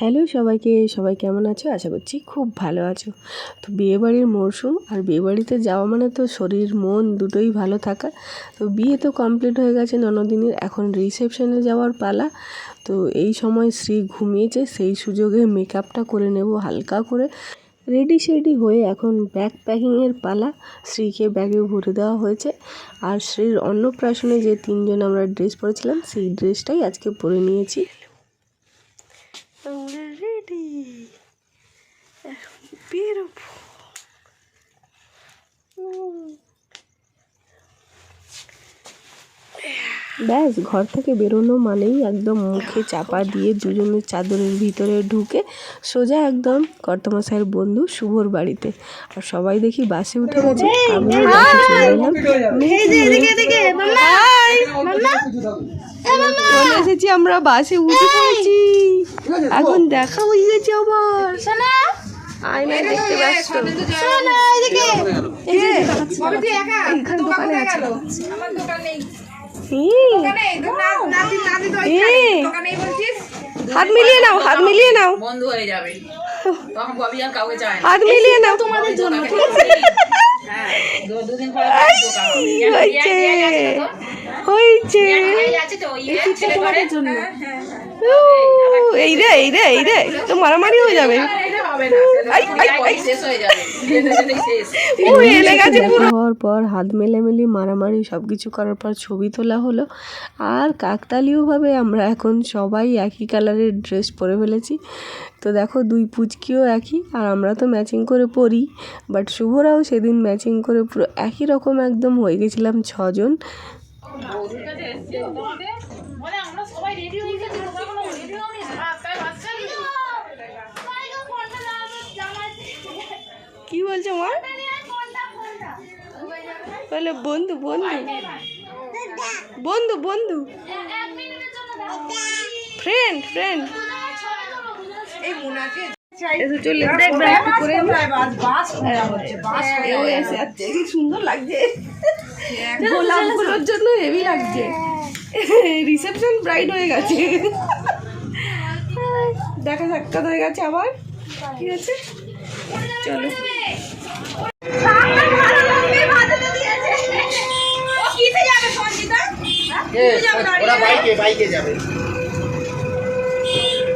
Hello সবাইকে, সবাই কেমন আছো? আশা করছি খুব ভালো আছো। তো বিয়েবাড়ির মরশুম, আর বিয়েবাড়িতে যাওয়া মানে তো শরীর মন দুটোই ভালো থাকা। তো বিয়ে তো কমপ্লিট হয়ে গেছে ননদিনের, এখন রিসেপশনে যাওয়ার পালা। তো এই সময় শ্রী ঘুমিয়েছে, সেই সুযোগে মেকআপটা করে নেব হালকা করে। রেডি শেডি হয়ে এখন ব্যাগ প্যাকিংয়ের পালা। শ্রীকে ব্যাগে ভরে দেওয়া হয়েছে, আর শ্রীর অন্নপ্রাশনে যে 3জন আমরা ড্রেস পরেছিলাম সেই ড্রেসটাই আজকে পরে নিয়েছি। আমরা রেডি, বেরোবো। ব্যাস, ঘর থেকে বেরোনো মানেই একদম মুখে চাপা দিয়ে দুজনের চাদরের ভিতরে ঢুকে সোজা একদম কর্তামশাইয়ের বন্ধু শুভর বাড়িতে। আর সবাই দেখি বাসে উঠে গেছে, আমিও বাসে চলে এলাম। চলে এসেছি, আমরা বাসে উঠে পড়েছি। এখন দেখা হয়ে গেছে আবার। আয়নায় দেখতে ব্যস্ত। হাত মিলিয়ে নাও, হাত মিলিয়ে নাও, বন্ধ হয়ে যাবে। হাত মিলিয়ে নাও তোমাদের জন্য। হয়েছে এই রে, এই রে, এই রে, তো মারামারি হয়ে যাবে। হওয়ার পর হাত মেলামেলি মারামারি সবকিছু করার পর ছবি তোলা হলো। আর কাকতালীয়ভাবে আমরা এখন সবাই একই কালারের ড্রেস পরে ফেলেছি। তো দেখো, দুই পুচকিও একই, আর আমরা তো ম্যাচিং করে পরি, বাট শুভরাও সেদিন ম্যাচিং করে পুরো একই রকম একদম হয়ে গেছিলাম 6জন। কি বলছো মা? বলে বন্ধু বন্ধু বন্ধু বন্ধু, ফ্রেন্ড ফ্রেন্ড। সুন্দর লাগছে, গোলাপগুলোর জন্য হেভি লাগছে। রিসেপশন ব্রাইড হয়ে গেছে, দেখা সাক্ষাৎ হয়ে গেছে আবার। ঠিক আছে, চলো।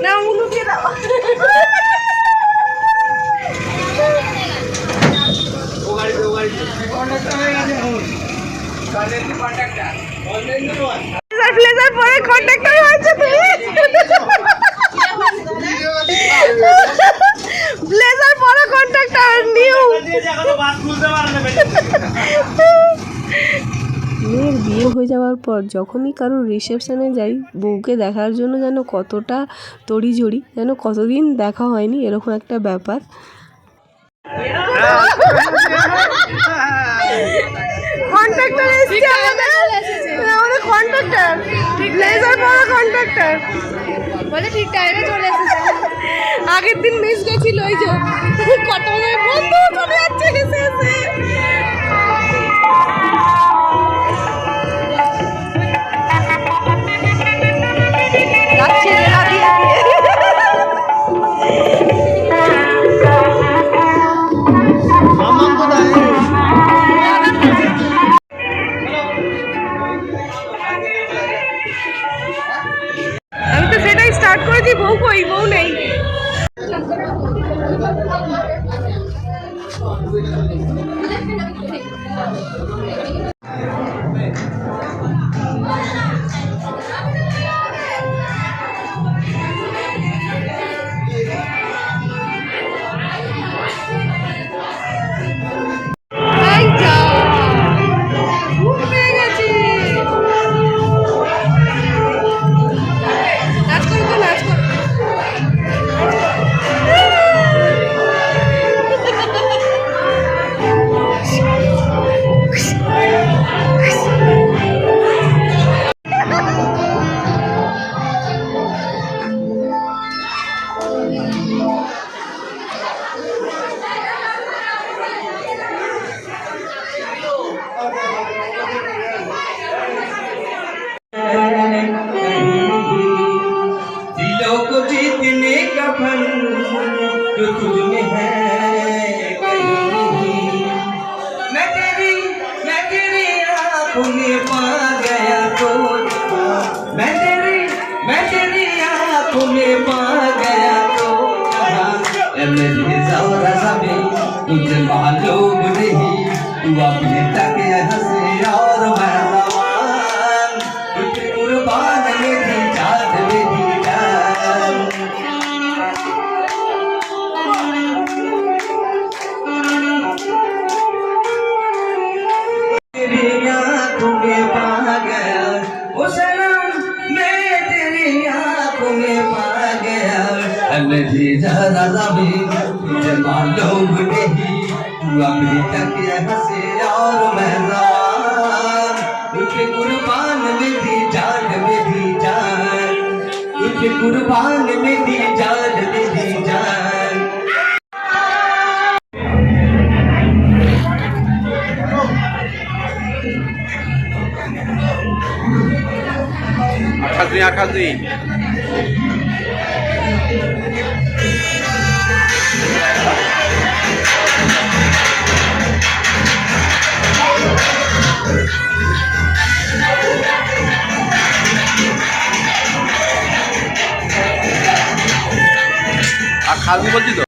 না মুখে দাও। ব্লেজার পরে কন্ট্রাক্টর হয়েছে তুমি। ব্লেজার পরে কন্ট্রাক্টর নিউ। মেয়ের বিয়ে হয়ে যাওয়ার পর যখনই কারোর রিসেপশনে যাই, বউকে দেখার জন্য যেন কতটা তড়িজড়ি, যেন কতদিন দেখা হয়নি এরকম একটা ব্যাপার। কন্ট্রাক্টর এসেছে আমাদের কন্ট্রাক্টর, ব্লেজার পরা কন্ট্রাক্টর বলে ঠিক টাইমে চলে এসেছে। আগের দিন মিস গেছিল, ওই যে কত বন্ধু চলে যাচ্ছে এসে এসে। আমি তো সেটাই স্টার্ট করেছি, বউ কই, বউ নেই। जो तुझ में है कहीं नहीं। मैं तेरी आँखों में पा गया तो मैं तेरी आँखों में पा गया तो मेरी ज़रा सा भी तुझे मालूम नहीं, तू अपने तक हंसे और मैं जवान, तुझे कुर्बान मेरी जान मेरी जान। तेरी आँखों में पा गया ओ सनम, मैं तेरी आँखों में पा गया मेरी ज़रा सा भी तुझे मालूम नहीं, तू अपनी तक हंसे और मैं जवान, तुझे कुर्बान मेरी जान मेरी जान, तुझे कुर्बान मेरी जान मेरी जान। আকাশ দুই আর খালবি বলছি তো।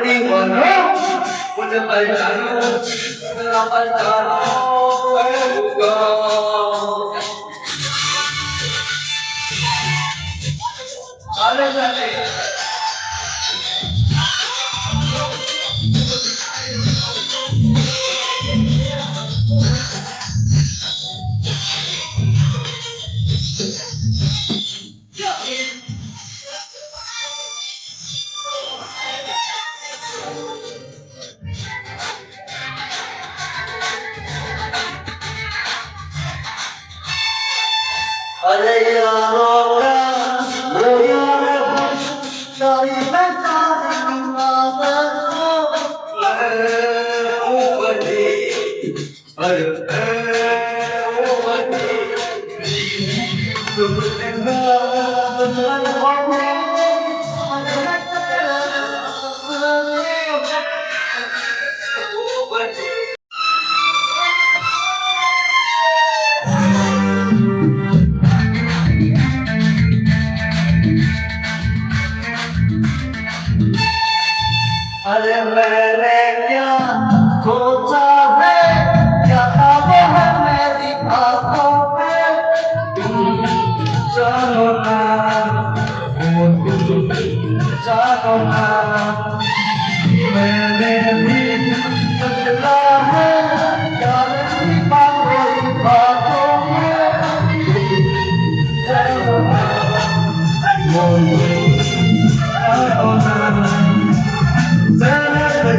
दीवाना मुझे पहचानो मेरा पहचानो चले चले अरे यारों अरे मैंने क्या सोचा है क्या ख्वाब है मेरी आंखों में तुम जानो ना वो तुम जानो ना मैंने भी बदला है यार की बातों में तुम जानो ना वो तुम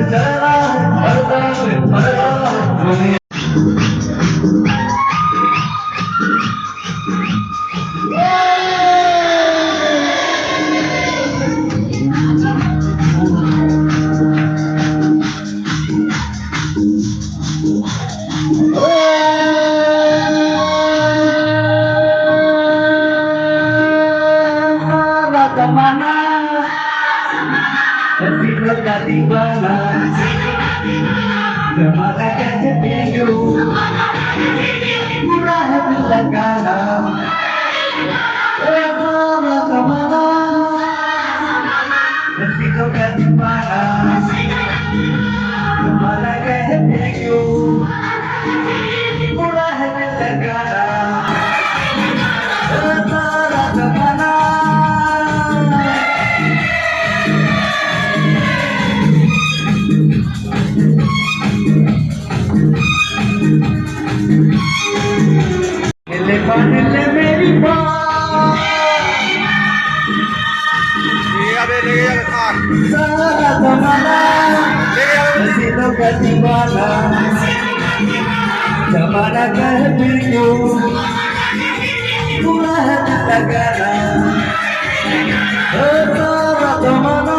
जानो ना जमाना हसीनों का दीवाना जमाना कैसे पीलू पूरा है दिल लगाना जमाना हसीनों का दीवाना जमाना कैसे पीलू पूरा है दिल लगाना जमाना ले मेरी बात लेके जाবে থাক सारा जमाना हसीनों का दीवाना जमाना कहती क्यों पूरा है दिल लगाना सारा जमाना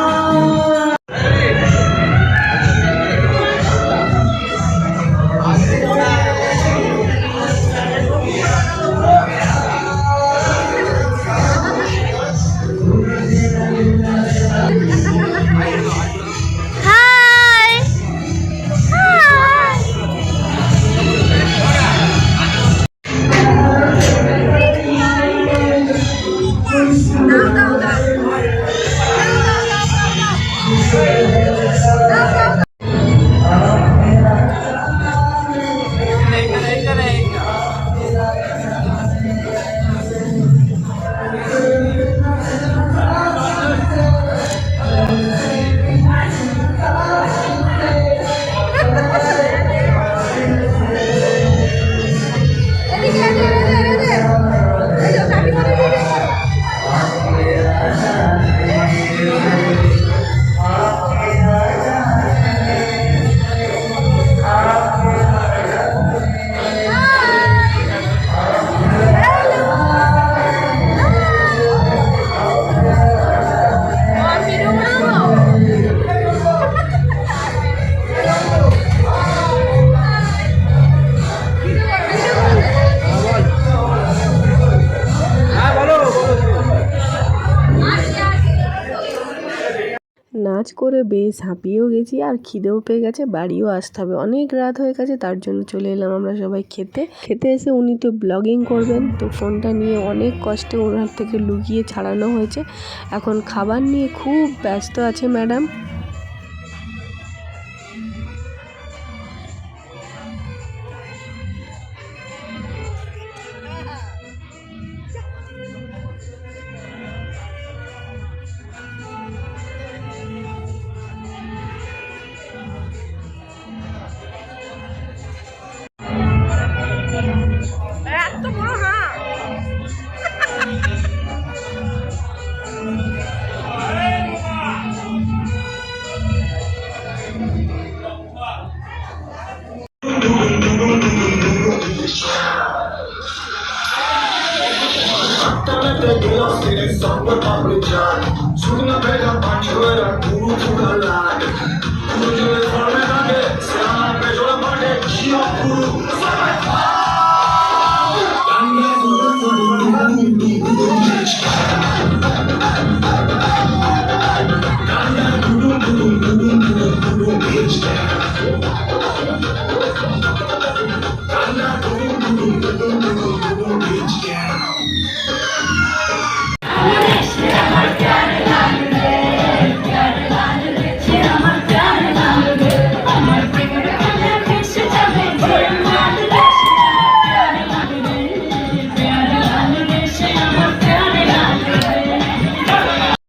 নাচ করে বেশ হাঁপিয়েও গেছি আর খিদেও পেয়ে গেছে, বাড়িও আসতে হবে, অনেক রাত হয়ে গেছে। তার জন্য চলে এলাম আমরা সবাই খেতে এসে উনি তো ব্লগিং করবেন, তো ফোনটা নিয়ে অনেক কষ্টে ওনার থেকে লুকিয়ে ছাড়ানো হয়েছে। এখন খাবার নিয়ে খুব ব্যস্ত আছে madam. After the chaos, it is somewhere public jar. Soon a better punch, where a guru to the line. Guru is for me, Nage, Siana, Pejola, Mate, Shia, Guru,